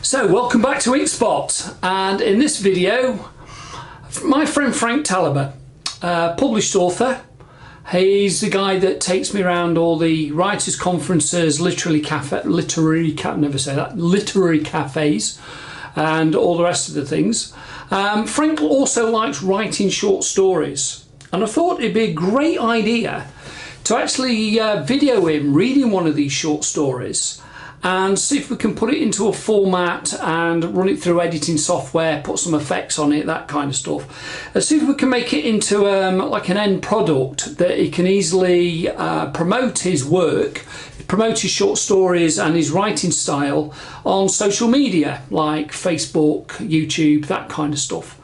So welcome back to Ink Spot, and in this video my friend Frank Taliber, published author. He's the guy that takes me around all the writers' conferences, literary cafes, and all the rest of the things. Frank also likes writing short stories, and I thought it'd be a great idea to actually video him reading one of these short stories and see if we can put it into a format and run it through editing software, put some effects on it, that kind of stuff. And see if we can make it into like an end product that he can easily promote his work, promote his short stories and his writing style on social media like Facebook, YouTube, that kind of stuff.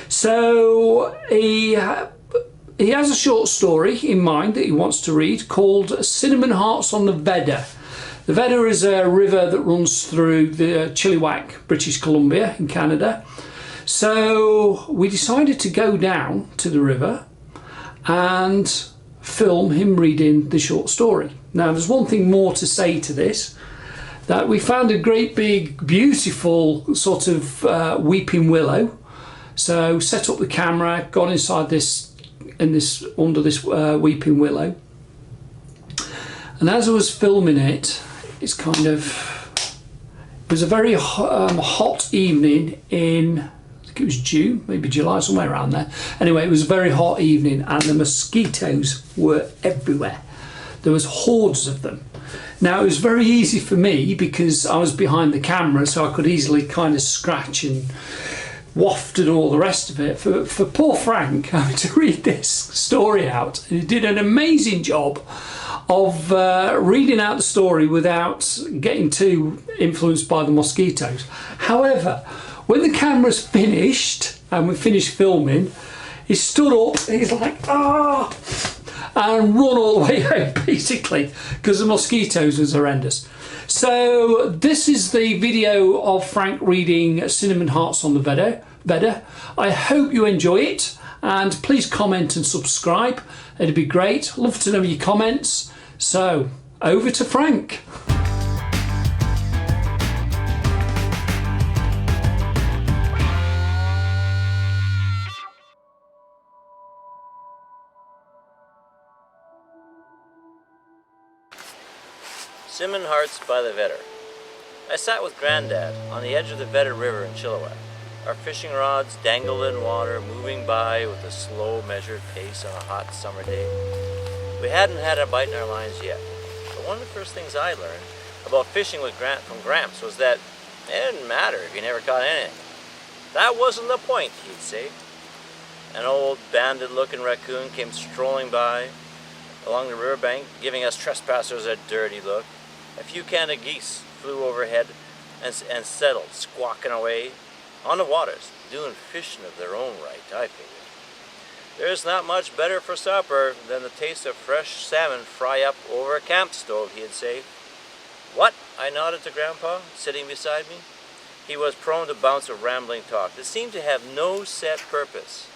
So he has a short story in mind that he wants to read called Cinnamon Hearts on the Vedder. The Vedder is a river that runs through the Chilliwack, British Columbia in Canada. So we decided to go down to the river and film him reading the short story. Now there's one thing more to say to this, that we found a great big beautiful sort of weeping willow. So set up the camera, got inside under this weeping willow, and as I was filming it, it was a very hot evening in, I think it was June, maybe July, somewhere around there. Anyway, it was a very hot evening and the mosquitoes were everywhere. There was hordes of them. Now it was very easy for me because I was behind the camera, so I could easily kind of scratch and waft and all the rest of it. For poor Frank having to read this story out, he did an amazing job of reading out the story without getting too influenced by the mosquitoes. However, when the camera's finished and we finished filming, he stood up, he's like, ah, and run all the way out basically because the mosquitoes was horrendous. So this is the video of Frank reading Cinnamon Hearts on the Vedder. I hope you enjoy it, and please comment and subscribe. It'd be great. Love to know your comments. So over to Frank. Cinnamon Hearts by the Vedder. I sat with Granddad on the edge of the Vedder River in Chilliwack. Our fishing rods dangled in water, moving by with a slow, measured pace on a hot summer day. We hadn't had a bite in our lines yet, but one of the first things I learned about fishing with from Gramps was that it didn't matter if you never caught anything. That wasn't the point, he'd say. An old bandit-looking raccoon came strolling by along the riverbank, giving us trespassers a dirty look. A few Canada geese flew overhead and settled, squawking away on the waters, doing fishing of their own right, I figured. There's not much better for supper than the taste of fresh salmon fry up over a camp stove, he'd say. What? I nodded to Grandpa, sitting beside me. He was prone to bouts of rambling talk that seemed to have no set purpose.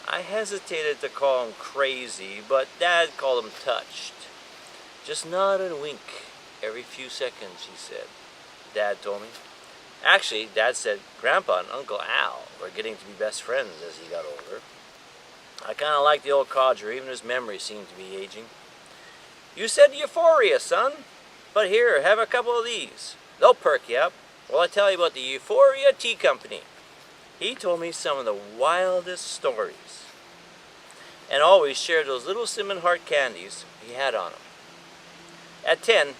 I hesitated to call him crazy, but Dad called him touched. Just nod and wink every few seconds, he said. Dad told me. Actually, Dad said Grandpa and Uncle Al were getting to be best friends as he got older. I kind of liked the old codger, even his memory seemed to be aging. You said euphoria, son. But here, have a couple of these. They'll perk you up. Well, I tell you about the Euphoria Tea Company. He told me some of the wildest stories, and always shared those little cinnamon heart candies he had on him. At 10,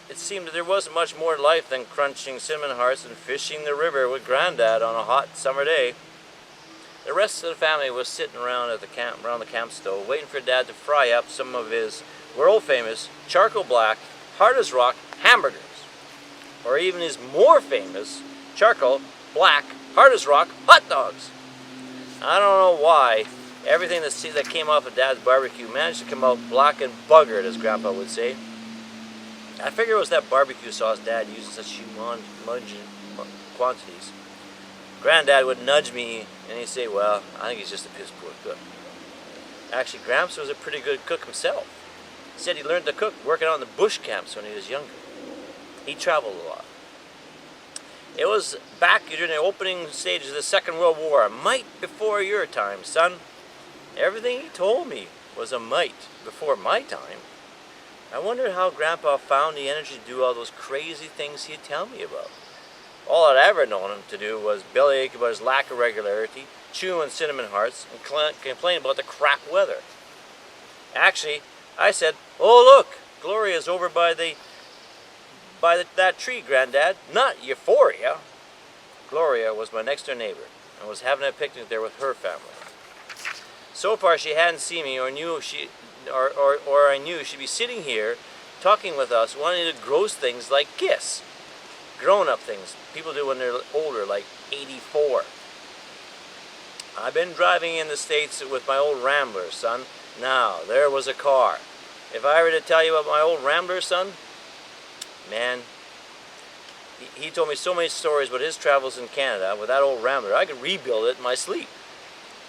it seemed that there wasn't much more to life than crunching cinnamon hearts and fishing the river with Granddad on a hot summer day. The rest of the family was sitting around the camp stove, waiting for Dad to fry up some of his world-famous charcoal black, hard as rock hamburgers, or even his more famous charcoal black, hard as rock hot dogs. I don't know why everything that came off of Dad's barbecue managed to come out black and buggered, as Grandpa would say. I figure it was that barbecue sauce Dad used in such humongous quantities. Granddad would nudge me and he'd say, well, I think he's just a piss poor cook. Actually, Gramps was a pretty good cook himself. He said he learned to cook working on the bush camps when he was younger. He traveled a lot. It was back during the opening stages of the Second World War, a mite before your time, son. Everything he told me was a mite before my time. I wondered how Grandpa found the energy to do all those crazy things he'd tell me about. All I'd ever known him to do was bellyache about his lack of regularity, chew on cinnamon hearts, and complain about the crap weather. Actually, I said, "Oh look, Gloria's over by that tree, Granddad, not Euphoria." Gloria was my next door neighbor and was having a picnic there with her family. So far she hadn't seen me or I knew she'd be sitting here talking with us, wanting to do gross things like kiss. Grown-up things people do when they're older, like 84. I've been driving in the States with my old Rambler, son. Now, there was a car. If I were to tell you about my old Rambler, son, man, he told me so many stories about his travels in Canada with that old Rambler, I could rebuild it in my sleep.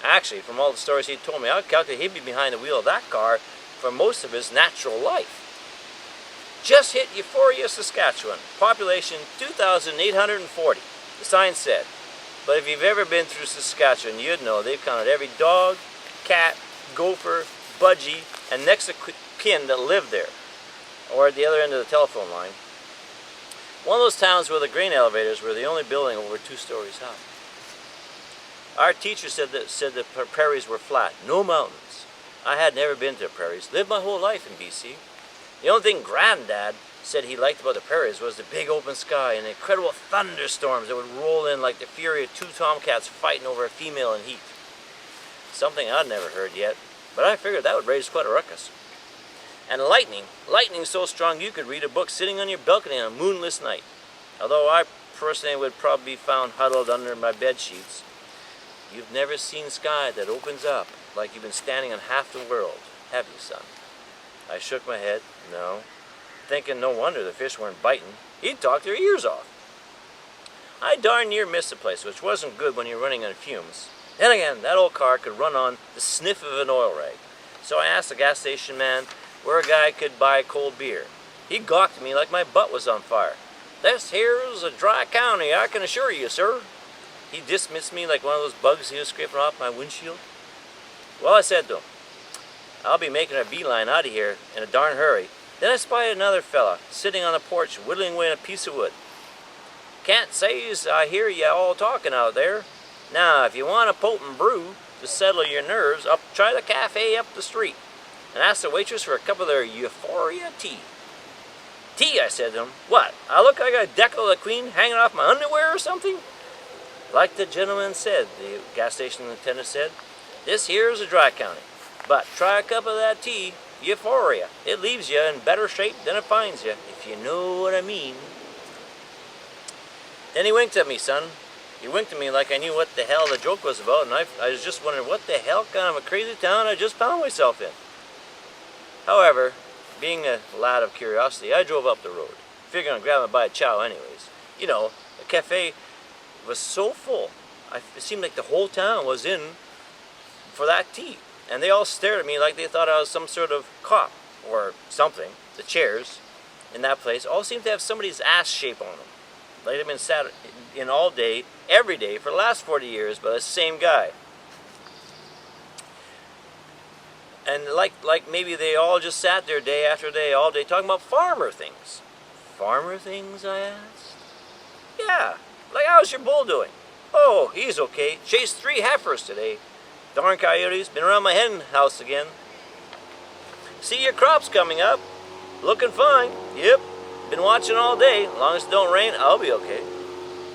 Actually, from all the stories he told me, I calculate he'd be behind the wheel of that car for most of his natural life. Just hit Euphoria, Saskatchewan. Population 2,840. The sign said. But if you've ever been through Saskatchewan, you'd know they've counted every dog, cat, gopher, budgie, and next of kin that lived there, or at the other end of the telephone line. One of those towns where the grain elevators were the only building over 2 stories high. Our teacher said the prairies were flat, no mountains. I had never been to the prairies, lived my whole life in BC. The only thing Granddad said he liked about the prairies was the big open sky and the incredible thunderstorms that would roll in like the fury of 2 tomcats fighting over a female in heat. Something I'd never heard yet, but I figured that would raise quite a ruckus. And lightning so strong you could read a book sitting on your balcony on a moonless night. Although I personally would probably be found huddled under my bed sheets. You've never seen sky that opens up like you've been standing on half the world, have you, son? I shook my head, no, thinking no wonder the fish weren't biting. He'd talk their ears off. I darn near missed the place, which wasn't good when you're running on fumes. Then again, that old car could run on the sniff of an oil rag. So I asked the gas station man where a guy could buy cold beer. He gawked at me like my butt was on fire. "This here's a dry county, I can assure you, sir." He dismissed me like one of those bugs he was scraping off my windshield. Well, I said to him, "I'll be making a beeline out of here in a darn hurry." Then I spied another fella sitting on the porch whittling away on a piece of wood. "Can't say's I hear you all talking out there. Now, if you want a potent brew to settle your nerves, try the cafe up the street and ask the waitress for a cup of their Euphoria tea." "Tea," I said to him. "What, I look like a decal of the Queen hanging off my underwear or something?" "Like the gentleman said," the gas station attendant said, "this here's a dry county. But try a cup of that tea, Euphoria. It leaves you in better shape than it finds you, if you know what I mean." Then he winked at me, son. He winked at me like I knew what the hell the joke was about, and I was just wondering what the hell kind of a crazy town I just found myself in. However, being a lad of curiosity, I drove up the road, figuring on grabbing a bite of chow anyways. You know, the cafe was so full, it seemed like the whole town was in for that tea. And they all stared at me like they thought I was some sort of cop or something. The chairs in that place all seemed to have somebody's ass shape on them. Like they've been sat in all day, every day, for the last 40 years by the same guy. And like maybe they all just sat there day after day, all day, talking about farmer things. "Farmer things?" I asked. "Yeah, like how's your bull doing?" "Oh, he's okay. Chased 3 heifers today. Darn coyotes, been around my hen house again." "See your crops coming up. Looking fine." "Yep, been watching all day. As long as it don't rain, I'll be okay.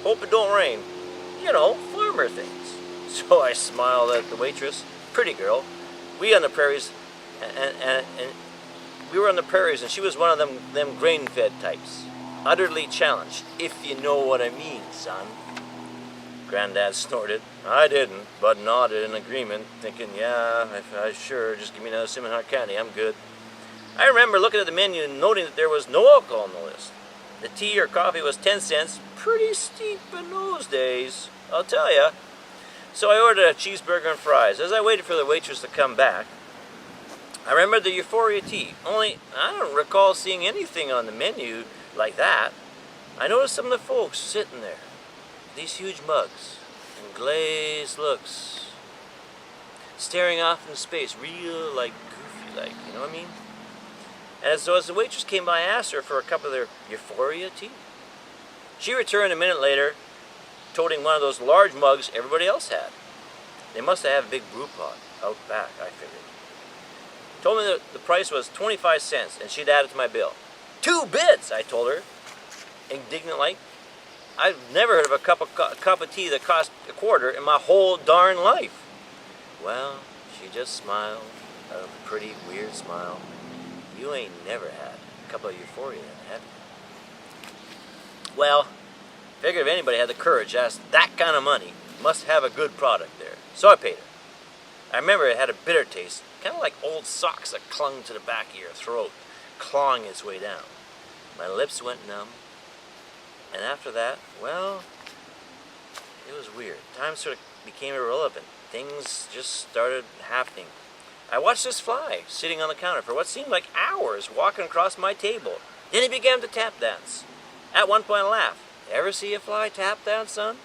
Hope it don't rain." You know, farmer things. So I smiled at the waitress, pretty girl. We on the prairies, and we were on the prairies, and she was one of them grain-fed types. Utterly challenged, if you know what I mean, son. Granddad snorted. I didn't, but nodded in agreement, thinking, yeah, I sure, just give me another cinnamon heart candy, I'm good. I remember looking at the menu and noting that there was no alcohol on the list. The tea or coffee was 10 cents, pretty steep in those days, I'll tell ya. So I ordered a cheeseburger and fries. As I waited for the waitress to come back, I remembered the Euphoria tea, only I don't recall seeing anything on the menu like that. I noticed some of the folks sitting there, these huge mugs and glazed looks, staring off into space, real like goofy like, you know what I mean? And as the waitress came by, I asked her for a cup of their Euphoria tea. She returned a minute later, toting one of those large mugs everybody else had. They must have a big brew pot out back, I figured. Told me that the price was 25 cents and she'd add it to my bill. 2 bits, I told her, indignant like. I've never heard of a cup of tea that cost a quarter in my whole darn life. Well, she just smiled, a pretty weird smile. You ain't never had a cup of Euphoria, have you? Well, figured if anybody had the courage to ask that kind of money, must have a good product there. So I paid her. I remember it had a bitter taste, kind of like old socks that clung to the back of your throat, clawing its way down. My lips went numb. And after that, well, it was weird. Time sort of became irrelevant. Things just started happening. I watched this fly sitting on the counter for what seemed like hours, walking across my table. Then he began to tap dance. At one point I laughed. Ever see a fly tap dance, son?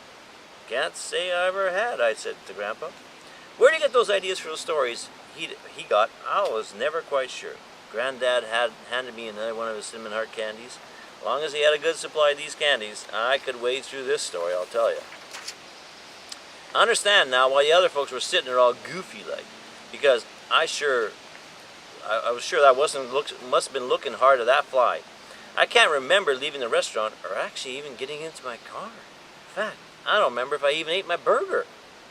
Can't say I ever had, I said to Grandpa. Where did he get those ideas for the stories he got? I was never quite sure. Granddad had handed me another one of his cinnamon heart candies. As long as he had a good supply of these candies, I could wade through this story, I'll tell you. I understand now why the other folks were sitting there all goofy like, because I was sure that must have been looking hard at that fly. I can't remember leaving the restaurant or actually even getting into my car. In fact, I don't remember if I even ate my burger.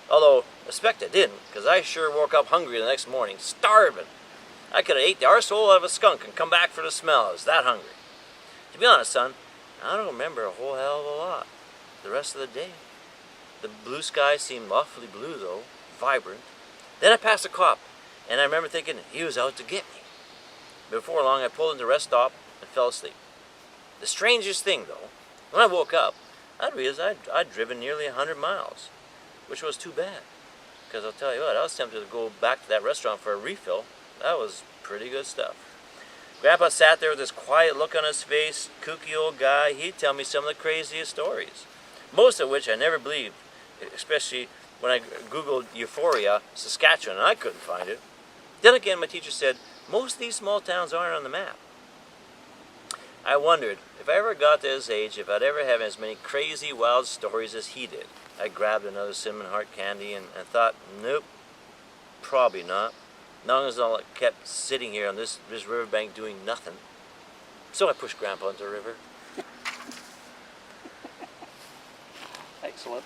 Although, I expect I didn't, because I sure woke up hungry the next morning, starving. I could have ate the arsehole out of a skunk and come back for the smell. I was that hungry. To be honest, son, I don't remember a whole hell of a lot the rest of the day. The blue sky seemed awfully blue, though, vibrant. Then I passed a cop, and I remember thinking he was out to get me. Before long, I pulled into the rest stop and fell asleep. The strangest thing, though, when I woke up, I realized I'd driven nearly 100 miles, which was too bad. Because I'll tell you what, I was tempted to go back to that restaurant for a refill. That was pretty good stuff. Grandpa sat there with this quiet look on his face, kooky old guy. He'd tell me some of the craziest stories, most of which I never believed, especially when I Googled Euphoria, Saskatchewan, and I couldn't find it. Then again, my teacher said, most of these small towns aren't on the map. I wondered, if I ever got to his age, if I'd ever have as many crazy, wild stories as he did. I grabbed another cinnamon heart candy and thought, nope, probably not. As long as I kept sitting here on this riverbank doing nothing. So I pushed Grandpa into the river. Excellent.